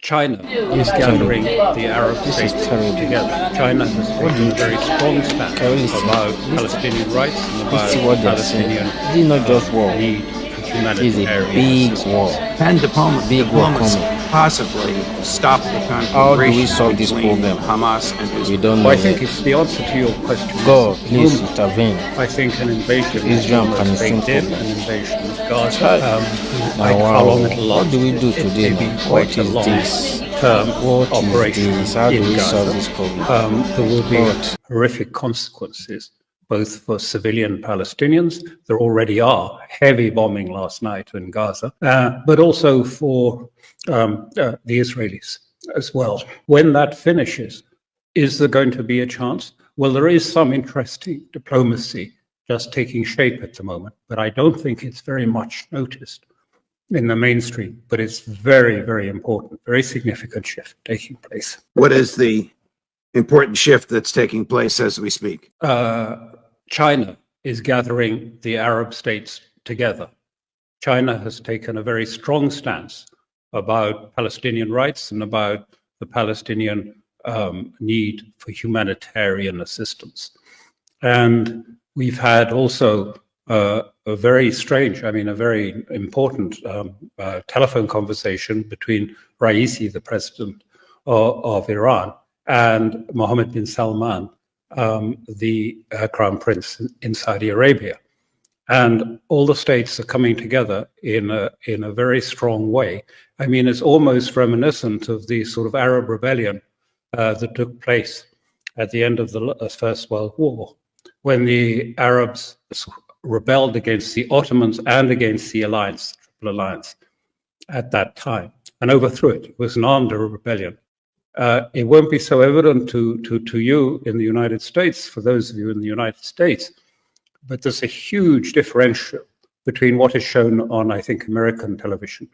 China is terrible. gathering the Arab This is states terrible. together. China has taken a very strong stand about Palestinian rights and about See what they're saying. Palestinian This is not just war. need for It's a humanitarian big assistance. war. Can Big war diplomacy coming. possibly stop the How do we conflagration solve this between problem? Hamas and We Israel? don't know. Well, I think yet. it's the answer to your question. God, please Boom. intervene. I think an invasion is Israel and almost Palestine baked in, problem. an invasion of Gaza. Now, How long it'll last? what do we do today It may now? be What quite a is long this? term What operation is this? How do in we solve Gaza. this problem? There will be God. horrific consequences, both for civilian Palestinians. There already are heavy bombing last night in Gaza, but also for the Israelis as well. When that finishes, is there going to be a chance? Well, there is some interesting diplomacy just taking shape at the moment, but I don't think it's very much noticed in the mainstream. But it's very, very important, very significant shift taking place. What is the important shift that's taking place as we speak? China is gathering the Arab states together. China has taken a very strong stance about Palestinian rights and about the Palestinian need for humanitarian assistance. And we've had also a very strange, a very important telephone conversation between Raisi, the president of Iran, and Mohammed bin Salman, the crown prince in Saudi Arabia. And all the states are coming together in a very strong way. It's almost reminiscent of the sort of Arab rebellion that took place at the end of the First World War, when the Arabs rebelled against the Ottomans and against the alliance, Triple Alliance, at that time, and overthrew it. It was an armed rebellion. It won't be so evident to you in the United States, for those of you in the United States, but there's a huge differential between what is shown on, I think, American television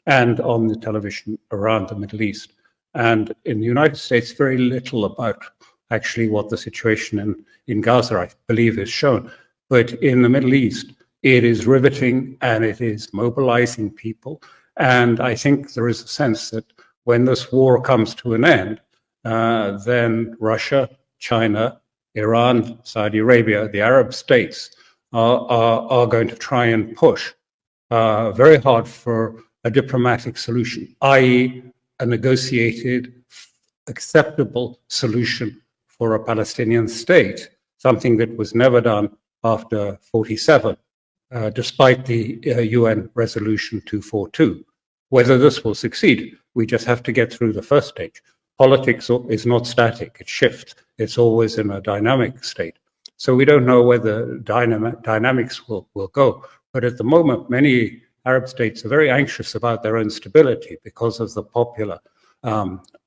and on the television around the Middle East. And in the United States, very little about actually what the situation in Gaza, I believe, is shown. But in the Middle East, it is riveting and it is mobilizing people. And I think there is a sense that when this war comes to an end, then Russia, China, Iran, Saudi Arabia, the Arab states are going to try and push very hard for a diplomatic solution, i.e., a negotiated, acceptable solution for a Palestinian state, something that was never done after 47, despite the UN Resolution 242. Whether this will succeed, we just have to get through the first stage. Politics is not static, it shifts. It's always in a dynamic state. So we don't know whether dynamics will go. But at the moment, many Arab states are very anxious about their own stability because of the popular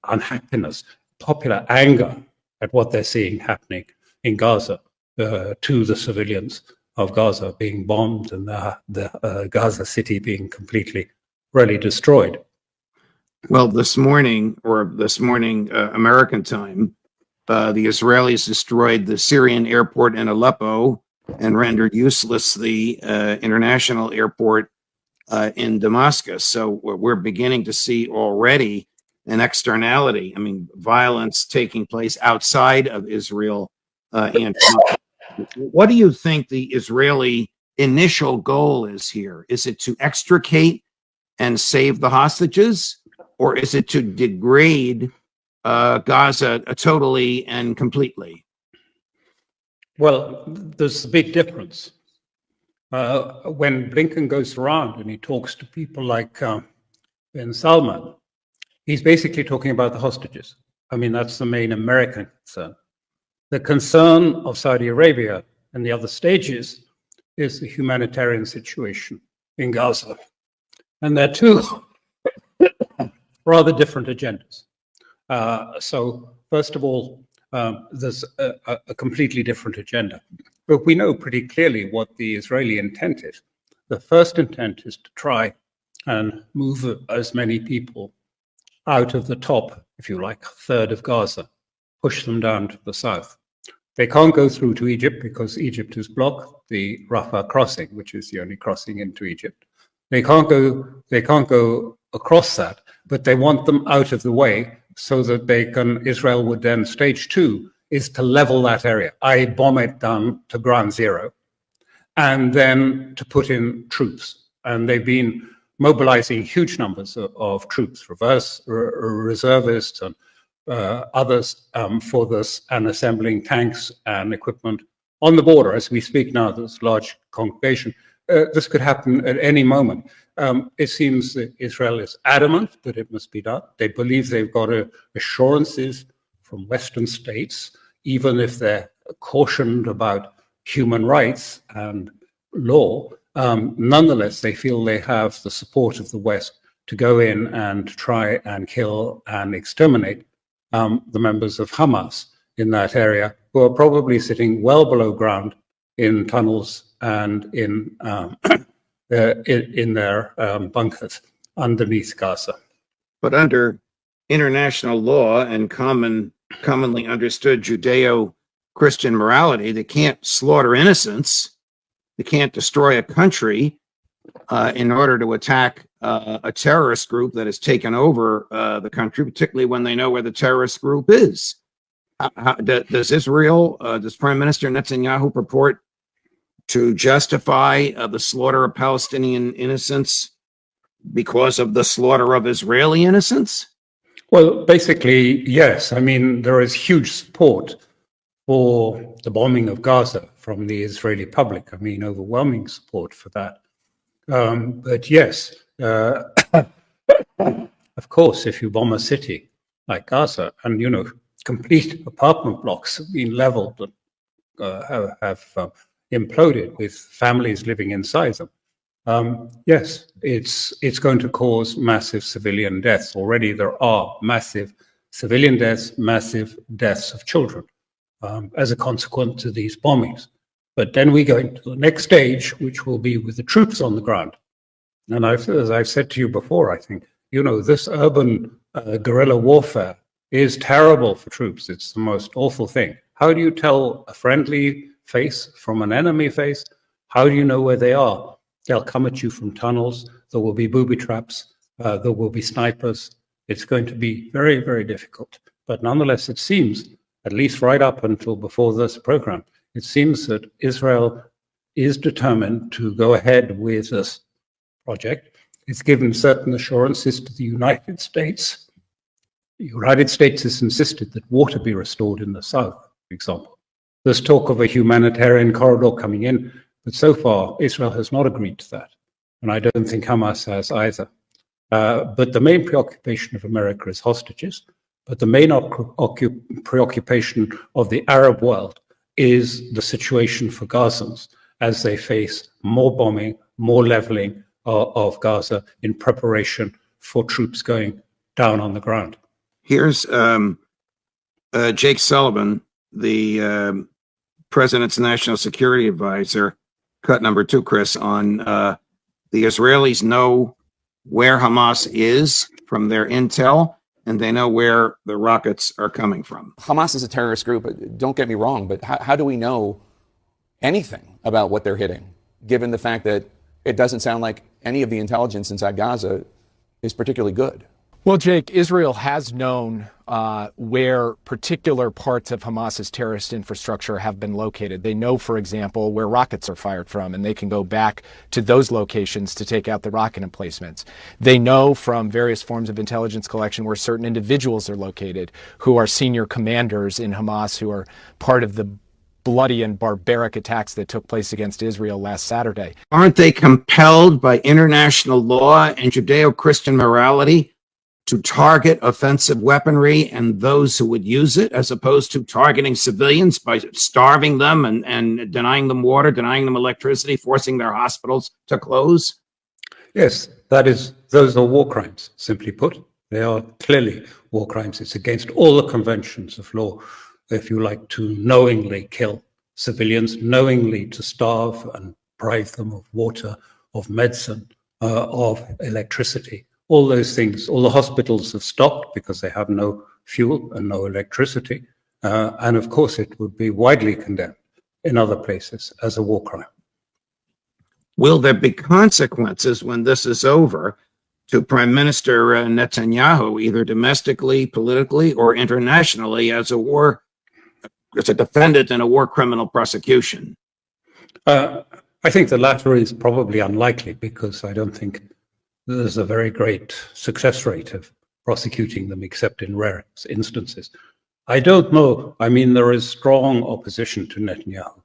unhappiness, popular anger at what they're seeing happening in Gaza to the civilians of Gaza being bombed and the Gaza city being completely really destroyed. Well, this morning American time, the Israelis destroyed the Syrian airport in Aleppo and rendered useless the international airport in Damascus. So we're beginning to see already an externality. Violence taking place outside of Israel. And what do you think the Israeli initial goal is here? Is it to extricate and save the hostages, or is it to degrade Gaza totally and completely? Well, there's a big difference. When Blinken goes around and he talks to people like bin Salman, he's basically talking about the hostages. That's the main American concern. The concern of Saudi Arabia and the other stages is the humanitarian situation in Gaza. And they're two rather different agendas. So first of all, there's a completely different agenda. But we know pretty clearly what the Israeli intent is. The first intent is to try and move as many people out of the top, if you like, third of Gaza, push them down to the south. They can't go through to Egypt because Egypt has blocked the Rafah crossing, which is the only crossing into Egypt. They can't go across that, but they want them out of the way so that Israel would then, stage two is to level that area, i.e. bomb it down to ground zero, and then to put in troops. And they've been mobilizing huge numbers of troops, reservists and others for this, and assembling tanks and equipment on the border. As we speak now, there's a large congregation. This could happen at any moment. It seems that Israel is adamant that it must be done. They believe they've got assurances from Western states, even if they're cautioned about human rights and law. Nonetheless, they feel they have the support of the West to go in and try and kill and exterminate the members of Hamas in that area, who are probably sitting well below ground in tunnels and in their bunkers underneath Gaza. But under international law and commonly understood Judeo-Christian morality, they can't slaughter innocents. They can't destroy a country in order to attack a terrorist group that has taken over the country, particularly when they know where the terrorist group is. Does Israel, does Prime Minister Netanyahu purport to justify the slaughter of Palestinian innocents because of the slaughter of Israeli innocents? Well, basically, yes. I mean, there is huge support for the bombing of Gaza from the Israeli public. I mean, overwhelming support for that. But yes, of course, if you bomb a city like Gaza and, complete apartment blocks have been leveled and have imploded with families living inside them, yes, it's going to cause massive civilian deaths. Already there are massive civilian deaths, massive deaths of children as a consequence of these bombings. But then we go into the next stage, which will be with the troops on the ground. And as I've said to you before, I think, this urban guerrilla warfare is terrible for troops. It's the most awful thing. How do you tell a friendly face from an enemy face? How do you know where they are? They'll come at you from tunnels. There will be booby traps. There will be snipers. It's going to be very, very difficult. But nonetheless, it seems, at least right up until before this program, it seems that Israel is determined to go ahead with this project. It's given certain assurances to the United States. The United States has insisted that water be restored in the south, for example. There's talk of a humanitarian corridor coming in, but so far Israel has not agreed to that. And I don't think Hamas has either. But the main preoccupation of America is hostages. But the main preoccupation of the Arab world is the situation for Gazans as they face more bombing, more leveling of Gaza in preparation for troops going down on the ground. Here's Jake Sullivan, the president's national security advisor, cut number 2, Chris, on the Israelis know where Hamas is from their intel, and they know where the rockets are coming from. Hamas is a terrorist group. Don't get me wrong, but how do we know anything about what they're hitting, given the fact that it doesn't sound like any of the intelligence inside Gaza is particularly good? Well, Jake, Israel has known where particular parts of Hamas's terrorist infrastructure have been located. They know, for example, where rockets are fired from, and they can go back to those locations to take out the rocket emplacements. They know from various forms of intelligence collection where certain individuals are located who are senior commanders in Hamas, who are part of the bloody and barbaric attacks that took place against Israel last Saturday. Aren't they compelled by international law and Judeo-Christian morality to target offensive weaponry and those who would use it, as opposed to targeting civilians by starving them and denying them water, denying them electricity, forcing their hospitals to close? Yes, those are war crimes, simply put. They are clearly war crimes. It's against all the conventions of law, if you like, to knowingly kill civilians, knowingly to starve and deprive them of water, of medicine, of electricity. All those things. All the hospitals have stopped because they have no fuel and no electricity. And of course, it would be widely condemned in other places as a war crime. Will there be consequences when this is over to Prime Minister Netanyahu, either domestically, politically, or internationally, as a defendant in a war criminal prosecution? I think the latter is probably unlikely because I don't think there's a very great success rate of prosecuting them except in rare instances. I don't know. I mean, there is strong opposition to Netanyahu.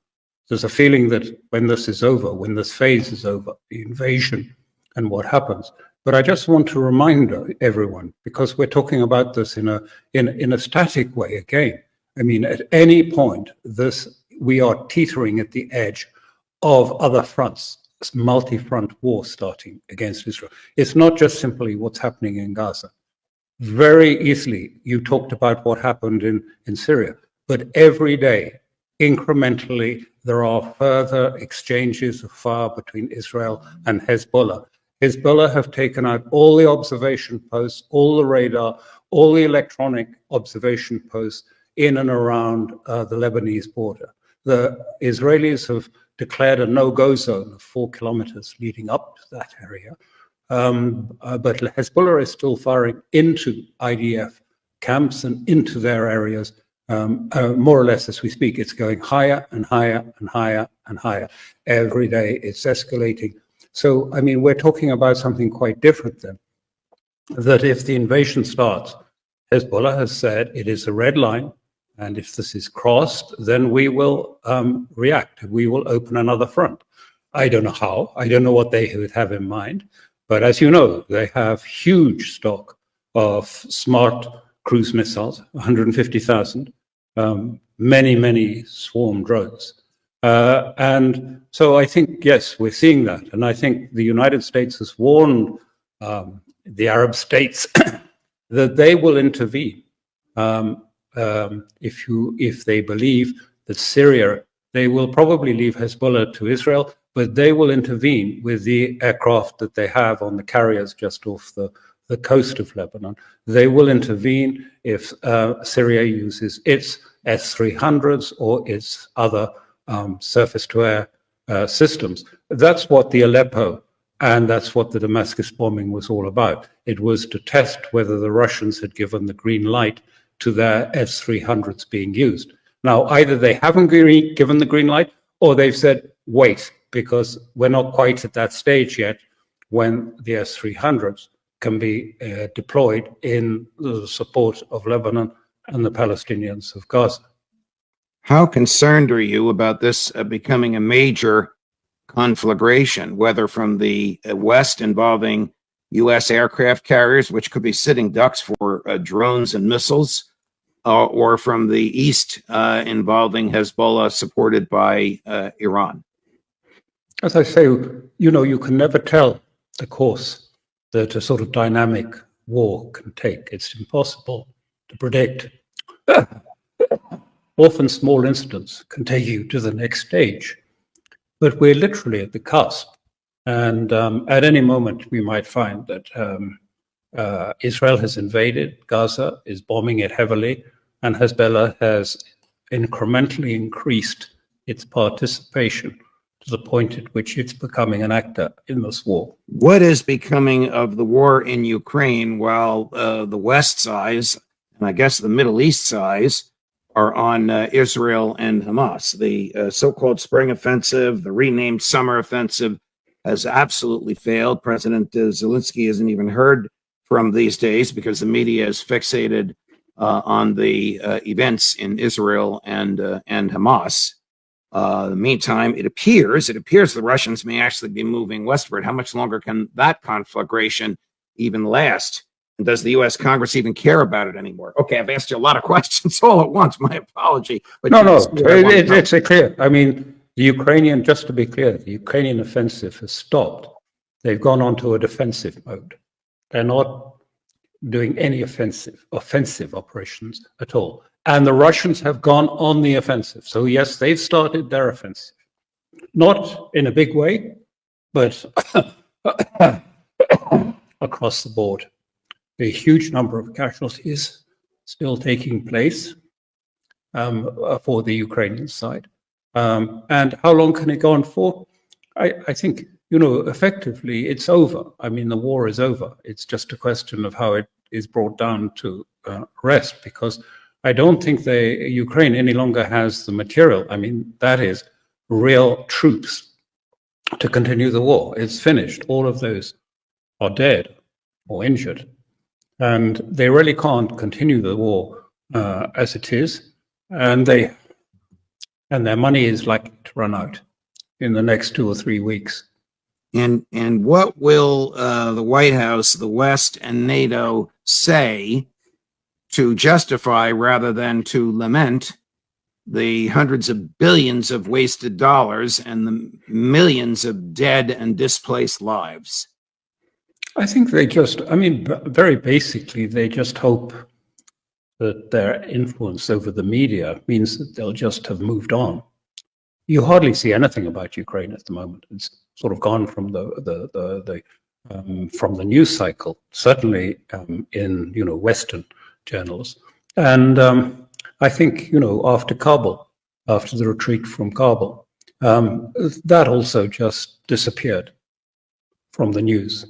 There's a feeling that when this is over, when this phase is over, the invasion and what happens. But I just want to remind everyone, because we're talking about this in a static way again. I mean, at any point, we are teetering at the edge of other fronts, multi-front war starting against Israel. It's not just simply what's happening in Gaza. Very easily, you talked about what happened in Syria, but every day, incrementally, there are further exchanges of fire between Israel and Hezbollah. Hezbollah have taken out all the observation posts, all the radar, all the electronic observation posts in and around the Lebanese border. The Israelis have declared a no-go zone of 4 kilometers leading up to that area. But Hezbollah is still firing into IDF camps and into their areas, more or less as we speak. It's going higher and higher and higher and higher. Every day it's escalating. So, I mean, we're talking about something quite different then. That if the invasion starts, Hezbollah has said it is a red line, and if this is crossed, then we will react. We will open another front. I don't know how. I don't know what they would have in mind. But as you know, they have huge stock of smart cruise missiles, 150,000, many, many swarm drones. And so I think, yes, we're seeing that. And I think the United States has warned the Arab states that they will intervene if they believe that Syria, they will probably leave Hezbollah to Israel, but they will intervene with the aircraft that they have on the carriers just off the coast of Lebanon. They will intervene if Syria uses its S-300s or its other surface-to-air systems. That's what the Aleppo and that's what the Damascus bombing was all about. It was to test whether the Russians had given the green light to their S-300s being used. Now, either they haven't given the green light or they've said, wait, because we're not quite at that stage yet when the S-300s can be deployed in the support of Lebanon and the Palestinians of Gaza. How concerned are you about this becoming a major conflagration, whether from the West involving U.S. aircraft carriers, which could be sitting ducks for drones and missiles, or from the East involving Hezbollah supported by Iran? As I say, you know, you can never tell the course that a sort of dynamic war can take. It's impossible to predict. Often small incidents can take you to the next stage, but we're literally at the cusp. And at any moment, we might find that Israel has invaded Gaza, is bombing it heavily, and Hezbollah has incrementally increased its participation to the point at which it's becoming an actor in this war. What is becoming of the war in Ukraine while the West's eyes, and I guess the Middle East's eyes, are on Israel and Hamas? The so-called spring offensive, the renamed summer offensive, has absolutely failed. President Zelensky isn't even heard from these days because the media is fixated on the events in Israel and Hamas. In the meantime, it appears the Russians may actually be moving westward. How much longer can that conflagration even last? And does the U.S. Congress even care about it anymore? Okay, I've asked you a lot of questions all at once. My apology. But no, it's clear. I mean, just to be clear, the Ukrainian offensive has stopped. They've gone on to a defensive mode. They're not doing any offensive operations at all. And the Russians have gone on the offensive. So yes, they've started their offensive. Not in a big way, but across the board. A huge number of casualties still taking place for the Ukrainian side. And how long can it go on for? I think effectively it's over. I mean, the war is over. It's just a question of how it is brought down to rest, because I don't think Ukraine any longer has the material. I mean, that is real troops to continue the war. It's finished. All of those are dead or injured, and they really can't continue the war as it is. And their money is likely to run out in the next 2 or 3 weeks. And what will the White House, the West, and NATO say to justify rather than to lament the hundreds of billions of wasted dollars and the millions of dead and displaced lives? I think very basically, they just hope that their influence over the media means that they'll just have moved on. You hardly see anything about Ukraine at the moment. It's sort of gone from the news cycle, certainly in Western journals. And I think after Kabul, after the retreat from Kabul, that also just disappeared from the news.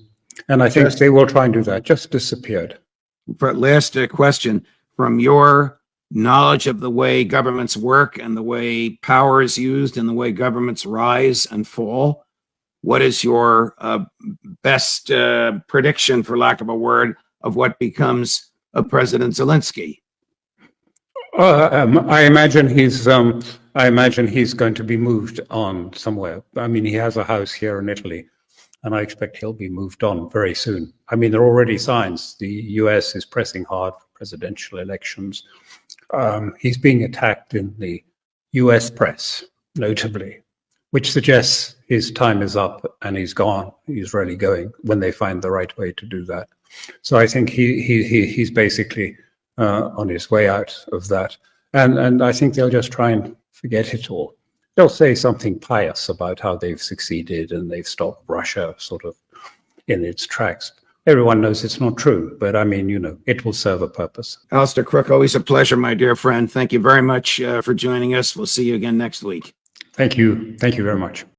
And I think they will try and do that. Just disappeared. But last question, from your knowledge of the way governments work and the way power is used and the way governments rise and fall, what is your best prediction, for lack of a word, of what becomes of President Zelensky? I imagine he's going to be moved on somewhere. I mean, he has a house here in Italy, and I expect he'll be moved on very soon. I mean, there are already signs. The US is pressing hard for presidential elections. He's being attacked in the US press, notably, which suggests his time is up and he's gone. He's really going when they find the right way to do that. So I think he's basically on his way out of that. And I think they'll just try and forget it all. They'll say something pious about how they've succeeded and they've stopped Russia sort of in its tracks. Everyone knows it's not true, but I mean, it will serve a purpose. Alistair Crooke, always a pleasure, my dear friend. Thank you very much for joining us. We'll see you again next week. Thank you. Thank you very much.